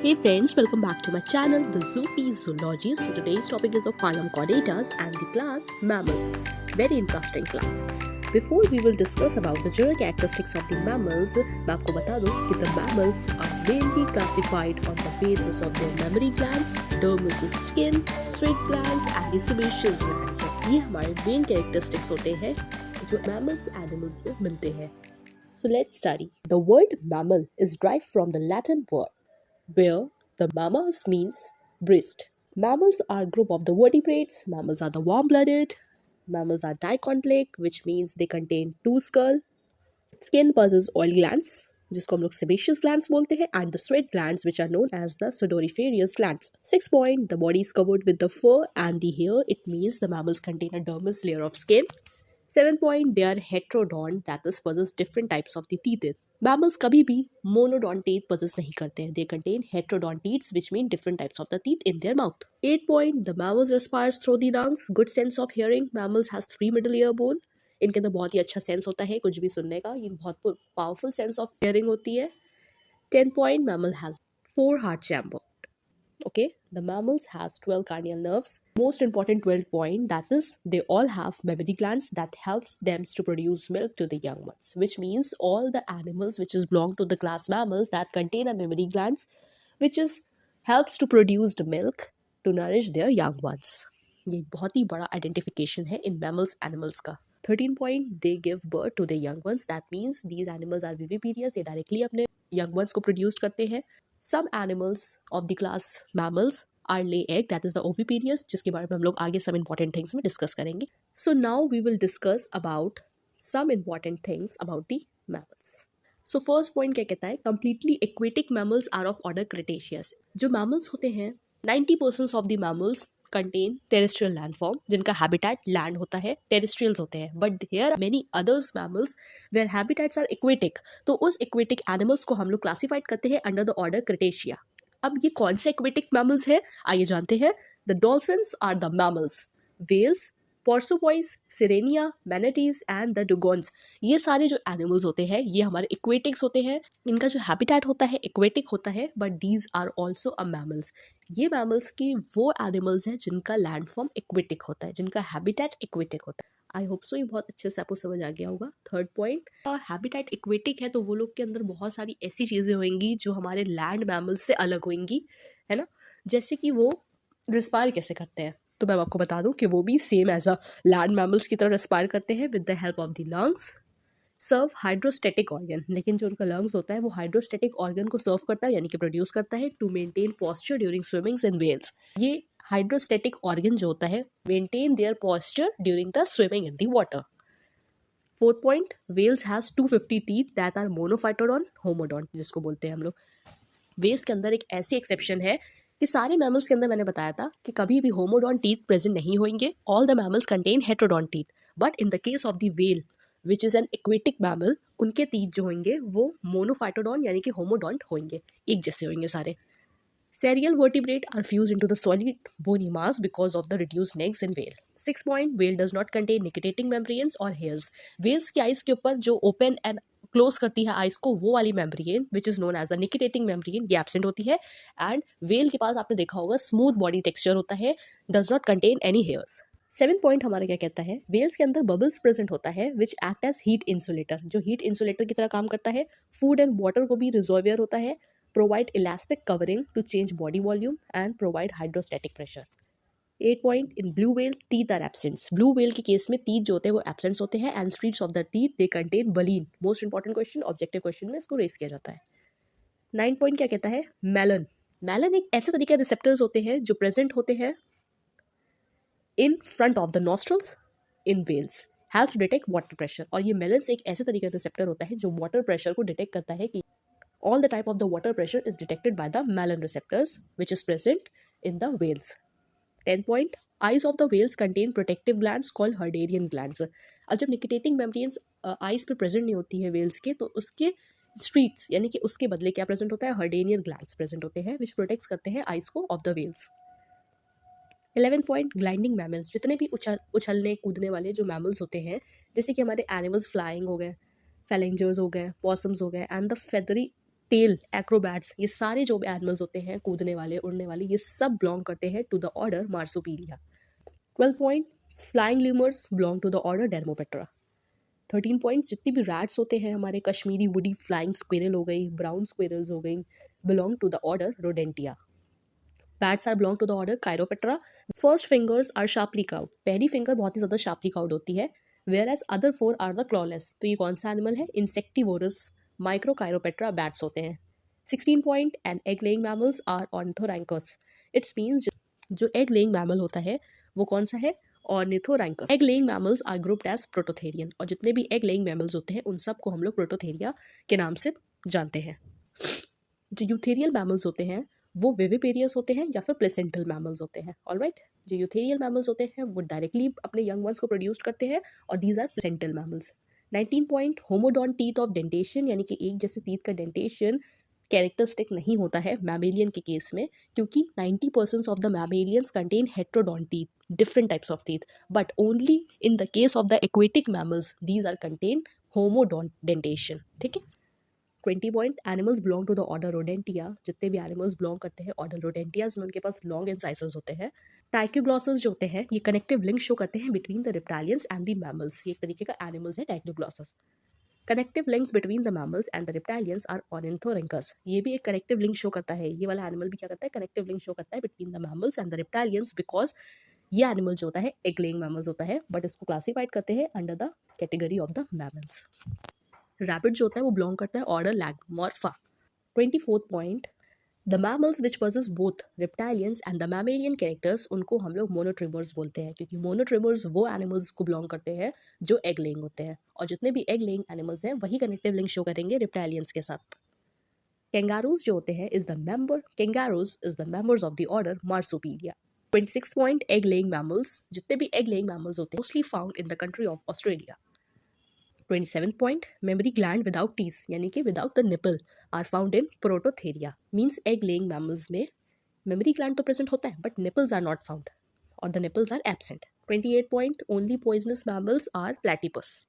Hey friends, welcome back to my channel, The Zoofi Zoology. So today's topic is of phylum Chordatas and the class Mammals. Very interesting class. Before we will discuss about the general characteristics of the mammals, मैं आपको बता दूं कि the mammals are mainly classified on the basis of their mammary glands, dermis skin, sweat glands and the sebaceous glands. ये हमारे main characteristics होते हैं जो mammals animals में मिलते हैं. So let's study. The word mammal is derived from the Latin word where the mammas means breast. Mammals are a group of the vertebrates. Mammals are the warm-blooded. Mammals are dichondric, which means they contain two skull. Skin possesses oil glands, जिसको हम लोग sebaceous glands बोलते हैं, and the sweat glands, which are known as the sudoriferous glands. 6 point, the body is covered with the fur and the hair. It means the mammals contain a dermis layer of skin. 7 point, they are heterodont, that is possess different types of the teeth. Mammals कभी भी monodontate possess नहीं करते हैं. They contain heterodontids, which mean different types of the teeth in their mouth. 8 point, the mammals respires through the lungs. Good sense of hearing. Mammals has 3 middle ear bone. इनके अंदर बहुत ही अच्छा sense होता है कुछ भी सुनने का. ये बहुत पावरफुल सेंस ऑफ हियरिंग होती है. 10 point, mammal has 4 heart chamber. Okay, the mammals has 12 cranial nerves. Most important 12 point, that is they all have mammary glands that helps them to produce milk to the young ones, which means all the animals which is belong to the class mammals that contain a mammary glands which is helps to produce the milk to nourish their young ones. ये बहुत ही बड़ा identification है in mammals animals का. 13 point, they give birth to the young ones. That means these animals are viviparous. ये directly अपने young ones को produce करते हैं. Some animals of the class mammals are lay egg, that is the oviparous, जिसके बारे में हम लोग आगे some important things में discuss करेंगे. So now we will discuss about some important things about the mammals. So first point क्या कहता है, completely aquatic mammals are of order Cretaceous. जो mammals होते हैं 90% of the mammals contain terrestrial landform, जिनका habitat land होता है, terrestrials होते हैं. But there are many others mammals where habitats are aquatic. तो उस aquatic animals को हम लोग classified करते हैं under the order Cretaceous. अब ये कौन से aquatic mammals हैं आइए जानते हैं. The dolphins are the mammals. Whales, porpoise, sirenia, manatees and the dugongs, ये सारे जो एनिमल्स होते हैं ये हमारे इक्वेटिक्स होते हैं. इनका जो हैबिटेट होता है इक्वेटिक होता है, but these are also a mammals. ये मैमल्स की वो एनिमल्स हैं जिनका लैंड फॉर्म इक्वेटिक होता है, जिनका हैबिटेट इक्वेटिक होता है. आई होप सो ये बहुत अच्छे से आपको समझ आ गया होगा. थर्ड पॉइंट, हैबिटेट इक्वेटिक है तो वो लोग के अंदर बहुत सारी ऐसी चीज़ें होंगी जो हमारे लैंड मैमल्स से अलग होंगी, है ना. जैसे कि वो रिस्पायर कैसे करते हैं, तो मैं आपको बता दूं कि वो भी same as a land mammals की तरह रेस्पायर करते हैं with the help of the lungs. Serve hydrostatic organ, लेकिन जो उनका लंग्स होता है वो हाइड्रोस्टेटिक ऑर्गन को सर्व करता है यानी कि प्रोड्यूस करता है to maintain posture during swimmings in whales. ये हाइड्रोस्टेटिक ऑर्गन जो होता है maintain their posture during the swimming in the water. Fourth point, whales has 250 teeth that are monophyodont homodont, जिसको बोलते हैं हम लोग. वेल्स के अंदर एक ऐसी एक्सेप्शन है कि सारे मैमल्स के अंदर मैंने बताया था कि कभी भी होमोडॉन टीथ प्रेजेंट नहीं होंगे. All the mammals contain heterodont teeth, but in the case of the well which is an aquatic mammal, उनके टीथ जो होंगे वो मोनोफाइटोडॉन यानी कि होमोडॉन्ट होंगे, एक जैसे होंगे सारे. Serial vertebrate are fused into the solid bony mass because of the reduced necks in whale. 6 point, whale does not contain nictitating membranes or hairs. Whales की आइज के ऊपर जो ओपन एंड क्लोज करती है आइज को वो वाली membrane which is known as a nictitating membrane ये एब्सेंट होती है. एंड वेल के पास आपने देखा होगा स्मूथ बॉडी टेक्सचर होता है, does not contain any hairs. 7 point हमारा क्या कहता है, वेल्स के अंदर बबल्स प्रेजेंट होता है which act as heat insulator, जो हीट इंसुलेटर की तरह काम करता है. फूड एंड वाटर को भी रिजर्वियर होता है. Provide elastic covering to change body volume and provide hydrostatic pressure. 8 point, in blue whale teeth are absent. Blue whale के केस में teeth जो होते हैं वो absent होते हैं and streets of the teeth they contain baleen. Most important question, objective question में इसको रेस किया जाता है. 9 point क्या कहता है, मेलन. मेलन एक ऐसे तरीके के रिसेप्टर्स होते हैं जो प्रेजेंट होते हैं in front of the nostrils in whales, help to detect water pressure. और ये मेलन एक ऐसे तरीके का रिसेप्टर होता है जो वाटर प्रेशर को डिटेक्ट करता है कि all the type of the water pressure is detected by the melon receptors which is present in the whales. 10 point, eyes of the whales contain protective glands called Herderian glands. अब जब nictitating membranes eyes पे present नहीं होती है whales के, तो उसके streets यानी कि उसके बदले क्या present होता है, Herderian glands present होते हैं which protects करते हैं eyes को of the whales. 11 point, gliding mammals, जितने भी उछलने कूदने वाले जो मैमल्स होते हैं जैसे कि हमारे एनिमल्स फ्लाइंग हो गए, फैलेंजर्स हो गए, पॉसम्स हो गए and the feathery tail, acrobats, ये सारे जो भी एनिमल्स होते हैं कूदने वाले, उड़ने वाले, ये सब बिलोंग करते हैं to the order Marsupialia. 12th point, flying lemurs belong to the order Dermoptera. 13 points, जितने भी रैट्स होते हैं हमारे कश्मीरी वुडी फ्लाइंग स्क्विरल हो गई, ब्राउन स्क्विरल्स हो गई, belong to the order Rodentia. Bats are belong to the order Chiroptera. First fingers are sharply clawed, पहली फिंगर बहुत ही ज़्यादा शार्पली काउड होती है, whereas other 4 are the clawless. तो ये कौन सा एनिमल है? इंसेक्टिवोरस माइक्रोकायरोपेट्रा बैट्स होते हैं। 16 point, and egg laying mammals are Ornithorhynchus. It's means जो एग लेइंग मैमल होता है वो कौन सा है? Ornithorhynchus. Egg laying mammals are grouped as prototherian, और जितने भी एग लेइंग मैमल्स होते हैं उन सबको हम लोग प्रोटोथेरिया के नाम से जानते हैं। जो यूथेरियल मैमल्स होते हैं वो विविपेरियस होते हैं या फिर प्लेसेंटल मैमल्स होते हैं। ऑलराइट, जो यूथेरियल मैमल्स होते हैं वो डायरेक्टली अपने यंग वंस को प्रोड्यूस करते हैं, और these are placental mammals. 19 point, homodont teeth of dentition, यानी कि एक जैसे टीथ का डेंटेशन कैरेक्टरिस्टिक नहीं होता है मैमेलियन के केस में, क्योंकि 90% of the mammalians contain heterodont teeth, different types of teeth, but only in the case of the aquatic mammals these are contain homodont dentition. ठीक है। 20 point, animals belong to the order Rodentia, जितने भी animals belong करते हैं order रोडेंटियाज में उनके पास long इंसाइसर्स होते हैं। टाइक्योग्लॉसस जो होते हैं ये कनेक्टिव लिंक शो करते हैं between the reptilians and the mammals. ये एक तरीके का एनिमल्स है Tachyglossus. Connective links between the mammals and the reptilians are Ornithorhynchus. ये भी एक कनेक्टिव लिंक शो करता है, ये वाला एनिमल भी क्या करता है? कनेक्टिव लिंक शो करता है between the mammals and the reptilians, because ये एनिमल जो होता है एग लेइंग मैमल्स होता है, बट इसको क्लासिफाइड करते हैं under the category of the mammals. Rabbit जो होता है वो बिलोंग करता है order Lagomorpha. 24th point, the mammals which possess both reptilians and the mammalian characters, उनको हम लोग मोनोट्रिमर्स बोलते हैं, क्योंकि मोनोट्रिमर्स वो एनिमल्स को बिलोंग करते हैं जो एग लेइंग होते हैं, और जितने भी एग लेइंग एनिमल्स हैं वही कनेक्टिव लिंक शो करेंगे रिप्टालियंस के साथ। कैंगारूज जो होते हैं kangaroos is the members of the order Marsupialia. 26 point, egg laying mammals, जितने भी एग लेइंग मैमल्स होते हैं mostly found in the country of Australia. 27 point, mammary gland without teeth, यानी कि without the nipple, are found in Prototheria. Means egg laying mammals में mammary gland तो present होता है but nipples are not found, और the nipples are absent. 28 point, only poisonous mammals are platypus.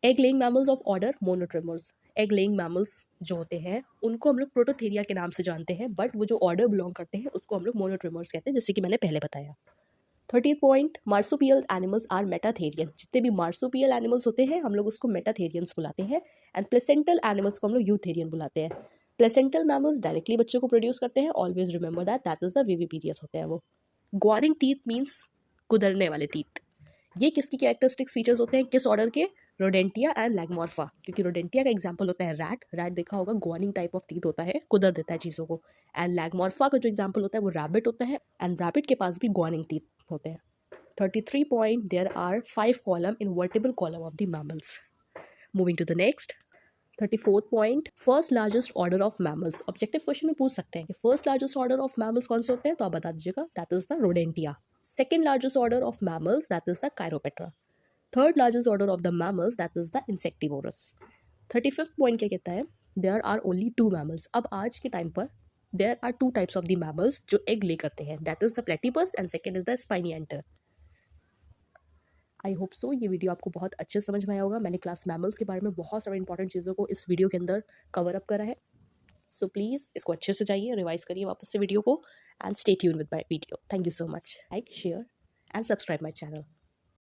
Egg laying mammals of order monotremes, egg laying mammals जो होते हैं उनको हम लोग प्रोटोथेरिया के नाम से जानते हैं, बट वो जो ऑर्डर बिलोंग करते हैं उसको हम लोग मोनोट्रिमर्स कहते हैं, जैसे कि मैंने पहले बताया। 30th point, marsupial animals are metatherian, जितने भी मार्सुपियल एनिमल्स होते हैं हम लोग उसको मेटाथेरियंस बुलाते हैं, एंड प्लेसेंटल एनिमल्स को हम लोग यूथेरियन बुलाते हैं। प्लेसेंटल मैमल्स डायरेक्टली बच्चों को प्रोड्यूस करते हैं, always remember that is the viviparous होते हैं वो। ग्वारिंग टीथ मीन्स कुदरने वाले टीथ। ये किसकी कैरेक्टरिस्टिक्स फीचर्स होते हैं? किस ऑर्डर के? रोडेंटिया एंड लैगमॉर्फा, क्योंकि रोडेंटिया का एग्जांपल होता है रैट देखा होगा, ग्वानिंग टाइप ऑफ टीथ होता है, कुदर देता है चीज़ों को। एंड लैगमॉर्फा का जो एग्जांपल होता है वो रैबिट होता है, एंड रैबिट के पास भी ग्वानिंग टीथ होते हैं। 33 point, there are 5 column in vertebral column of the mammals. Moving to the next, 34th point, first largest order of mammals. Objective question में पूछ सकते हैं कि first largest order of mammals कौन से होते हैं, तो आप बता दीजिएगा, that is the Rodentia. Second largest order of mammals, that is the Chiroptera. Third largest order of the mammals, that is the insectivorous. 35th point क्या कहता है? There are only 2 mammals. अब आज के टाइम पर there are 2 types of the mammals जो egg lay करते हैं, that is the platypus and second is the spiny anteater. I hope so ये वीडियो आपको बहुत अच्छे समझ में आया होगा। मैंने क्लास मैमल्स के बारे में बहुत सारे इंपॉर्टेंट चीज़ों को इस वीडियो के अंदर कवर अप करा है, सो प्लीज़ इसको अच्छे से जाइए, रिवाइज करिए वापस से वीडियो को, and stay tune with my video. Thank you so much. Like, share and subscribe my channel.